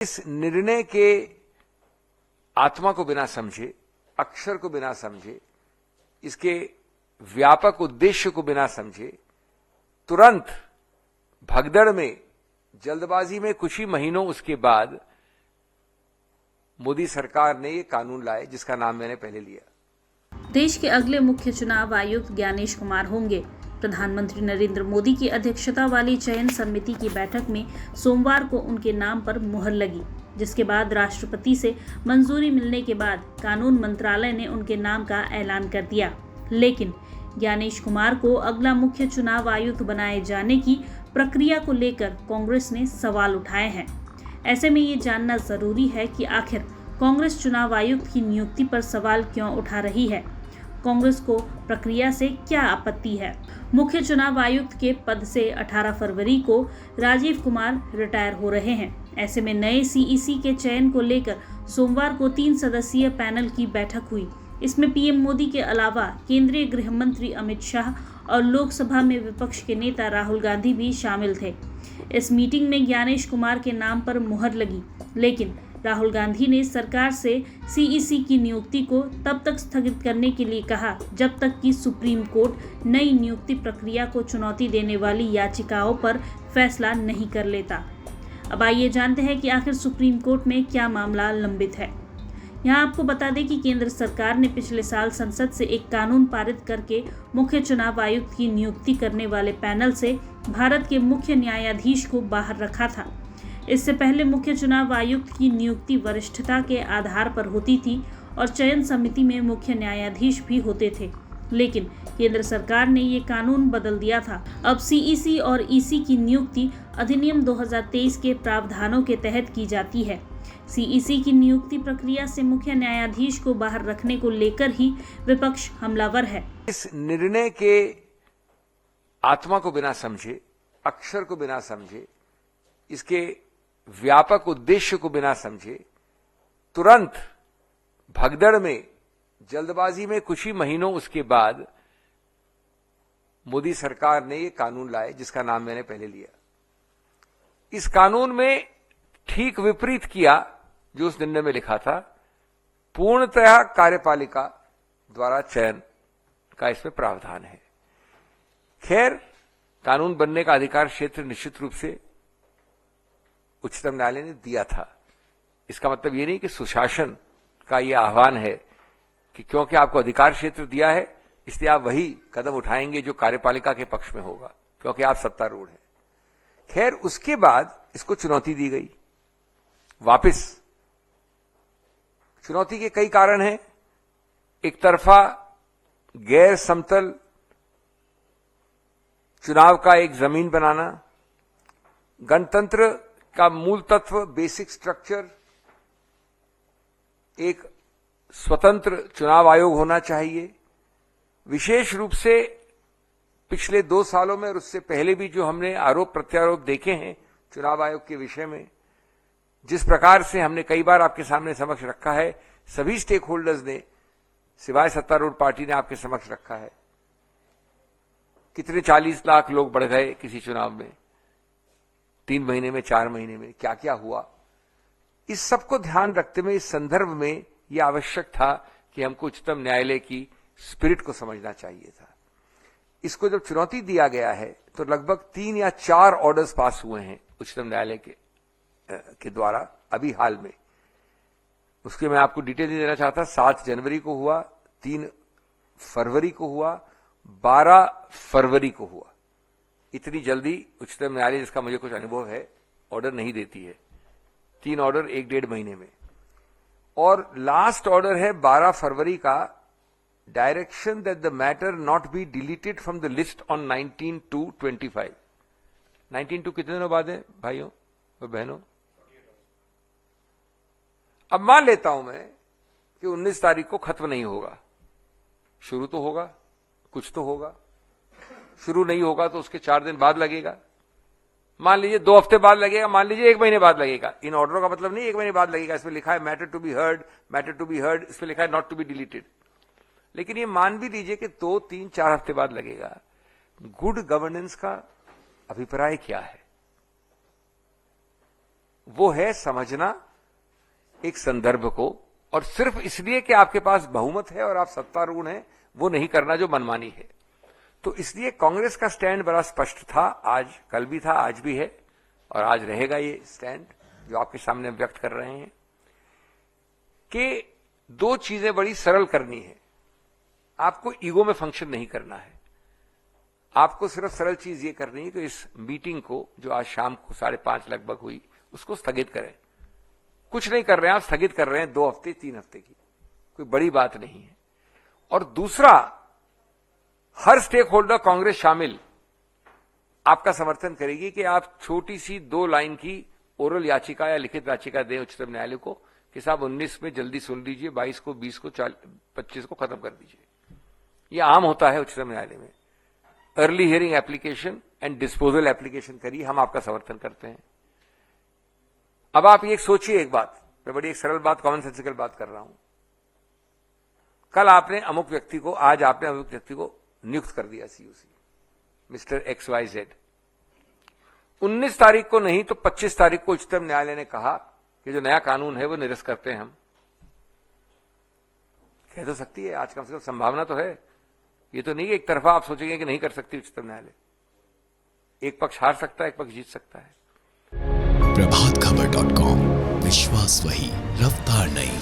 इस निर्णय के आत्मा को बिना समझे, अक्षर को बिना समझे, इसके व्यापक उद्देश्य को बिना समझे, तुरंत भगदड़ में, जल्दबाजी में कुछ ही महीनों उसके बाद मोदी सरकार ने ये कानून लाए जिसका नाम मैंने पहले लिया। देश के अगले मुख्य चुनाव आयुक्त ज्ञानेश कुमार होंगे। प्रधानमंत्री नरेंद्र मोदी की अध्यक्षता वाली चयन समिति की बैठक में सोमवार को उनके नाम पर मुहर लगी, जिसके बाद राष्ट्रपति से मंजूरी मिलने के बाद कानून मंत्रालय ने उनके नाम का ऐलान कर दिया। लेकिन ज्ञानेश कुमार को अगला मुख्य चुनाव आयुक्त बनाए जाने की प्रक्रिया को लेकर कांग्रेस ने सवाल उठाए हैं। ऐसे में ये जानना जरूरी है कि आखिर कांग्रेस चुनाव आयुक्त की नियुक्ति पर सवाल क्यों उठा रही है। कांग्रेस को प्रक्रिया से क्या आपत्ति है। मुख्य चुनाव आयुक्त के पद से 18 फरवरी को राजीव कुमार रिटायर हो रहे हैं। ऐसे में नए सीईसी के चयन को लेकर सोमवार को 3 सदस्यीय पैनल की बैठक हुई। इसमें पीएम मोदी के अलावा केंद्रीय गृह मंत्री अमित शाह और लोकसभा में विपक्ष के नेता राहुल गांधी भी शामिल थे। इस मीटिंग में ज्ञानेश कुमार के नाम पर मुहर लगी, लेकिन राहुल गांधी ने सरकार से सीईसी की नियुक्ति को तब तक स्थगित करने के लिए कहा जब तक कि सुप्रीम कोर्ट नई नियुक्ति प्रक्रिया को चुनौती देने वाली याचिकाओं पर फैसला नहीं कर लेता। अब आइए जानते हैं कि आखिर सुप्रीम कोर्ट में क्या मामला लंबित है। यहाँ आपको बता दें कि केंद्र सरकार ने पिछले साल संसद से एक कानून पारित करके मुख्य चुनाव आयुक्त की नियुक्ति करने वाले पैनल से भारत के मुख्य न्यायाधीश को बाहर रखा था। इससे पहले मुख्य चुनाव आयुक्त की नियुक्ति वरिष्ठता के आधार पर होती थी और चयन समिति में मुख्य न्यायाधीश भी होते थे, लेकिन केंद्र सरकार ने ये कानून बदल दिया था। अब सीईसी और ईसी की नियुक्ति अधिनियम 2023 के प्रावधानों के तहत की जाती है। सीईसी की नियुक्ति प्रक्रिया से मुख्य न्यायाधीश को बाहर रखने को लेकर ही विपक्ष हमलावर है। इस निर्णय के आत्मा को बिना समझे, अक्षर को बिना समझे, इसके व्यापक उद्देश्य को बिना समझे, तुरंत भगदड़ में, जल्दबाजी में कुछ ही महीनों उसके बाद मोदी सरकार ने ये कानून लाए जिसका नाम मैंने पहले लिया। इस कानून में ठीक विपरीत किया जो उस निर्णय में लिखा था। पूर्णतः कार्यपालिका द्वारा चयन का इसमें प्रावधान है। खैर, कानून बनने का अधिकार क्षेत्र निश्चित रूप से उच्चतम न्यायालय ने दिया था। इसका मतलब ये नहीं कि सुशासन का ये आह्वान है कि क्योंकि आपको अधिकार क्षेत्र दिया है इसलिए आप वही कदम उठाएंगे जो कार्यपालिका के पक्ष में होगा, क्योंकि आप सत्तारूढ़ हैं। खैर, उसके बाद इसको चुनौती दी गई। वापस चुनौती के कई कारण हैं। एक तरफा गैर समतल चुनाव का एक जमीन बनाना, गणतंत्र का मूल तत्व, बेसिक स्ट्रक्चर, एक स्वतंत्र चुनाव आयोग होना चाहिए। विशेष रूप से पिछले 2 सालों में और उससे पहले भी जो हमने आरोप प्रत्यारोप देखे हैं चुनाव आयोग के विषय में, जिस प्रकार से हमने कई बार आपके सामने समक्ष रखा है, सभी स्टेक होल्डर्स ने सिवाय सत्तारूढ़ पार्टी ने आपके समक्ष रखा है। कितने 40 लाख लोग बढ़ गए किसी चुनाव में, 3 महीने में, 4 महीने में, क्या क्या हुआ। इस सबको ध्यान रखते हुए इस संदर्भ में यह आवश्यक था कि हमको उच्चतम न्यायालय की स्पिरिट को समझना चाहिए था। इसको जब चुनौती दिया गया है तो लगभग 3 या 4 ऑर्डर्स पास हुए हैं उच्चतम न्यायालय के द्वारा अभी हाल में। उसके मैं आपको डिटेल नहीं देना चाहता। 7 जनवरी को हुआ, 3 फरवरी को हुआ, 12 फरवरी को हुआ। इतनी जल्दी उच्चतम न्यायालय, जिसका मुझे कुछ अनुभव है, ऑर्डर नहीं देती है। 3 ऑर्डर 1-1.5 महीने में। और लास्ट ऑर्डर है 12 फरवरी का, direction that the matter not be deleted from the list on 19/2/25। 19/2 कितने दिनों बाद है भाइयों और बहनों? अब मान लेता हूं मैं कि 19 तारीख को खत्म नहीं होगा। शुरू तो होगा, कुछ तो होगा। शुरू नहीं होगा तो उसके 4 दिन बाद लगेगा। मान लीजिए 2 हफ्ते बाद लगेगा, मान लीजिए 1 महीने बाद लगेगा। इन ऑर्डरों का मतलब नहीं 1 महीने बाद लगेगा। इसमें लिखा है matter to be heard, matter to be heard, इसमें लिखा है नॉट टू बी डिलीटेड। लेकिन ये मान भी लीजिए कि 2, 3, 4 हफ्ते बाद लगेगा। गुड गवर्नेंस का अभिप्राय क्या है? वो है समझना एक संदर्भ को, और सिर्फ इसलिए कि आपके पास बहुमत है और आप सत्तारूढ़ हैं, वो नहीं करना जो मनमानी है। तो इसलिए कांग्रेस का स्टैंड बड़ा स्पष्ट था, आज कल भी था, आज भी है, और आज रहेगा ये स्टैंड जो आपके सामने हम व्यक्त कर रहे हैं कि दो चीजें बड़ी सरल करनी है। आपको ईगो में फंक्शन नहीं करना है, आपको सिर्फ सरल चीज ये करनी है कि इस मीटिंग को जो आज शाम को 5:30 लगभग हुई, उसको स्थगित करें। कुछ नहीं कर रहे हैं आप, स्थगित कर रहे हैं 2 हफ्ते 3 हफ्ते की, कोई बड़ी बात नहीं है। और दूसरा, हर स्टेक होल्डर, कांग्रेस शामिल, आपका समर्थन करेगी कि आप छोटी सी 2 लाइन की ओरल याचिका या लिखित याचिका दें उच्चतम न्यायालय को कि साहब 19 में जल्दी सुन लीजिए, 22 को, 20 को, 25 को खत्म कर दीजिए। यह आम होता है उच्चतम न्यायालय में। Early hearing application and disposal application करिए, हम आपका समर्थन करते हैं। अब आप ये सोचिए एक बात, मैं बड़ी एक सरल बात, कॉमन सेंसिकल बात कर रहा हूं। कल आपने अमुक व्यक्ति को, आज आपने अमुक व्यक्ति को नियुक्त कर दिया सीयूसी, मिस्टर XYZ। 19 तारीख को नहीं तो 25 तारीख को उच्चतम न्यायालय ने कहा कि जो नया कानून है वो निरस्त करते हैं हम। कह तो सकती है, आज कम से कम संभावना तो है। ये तो नहीं कि एक तरफा आप सोचेंगे कि नहीं कर सकती उच्चतम न्यायालय। एक पक्ष हार सकता है, एक पक्ष जीत सकता है। प्रभातखबर.com, विश्वास वही, रफ्तार नहीं।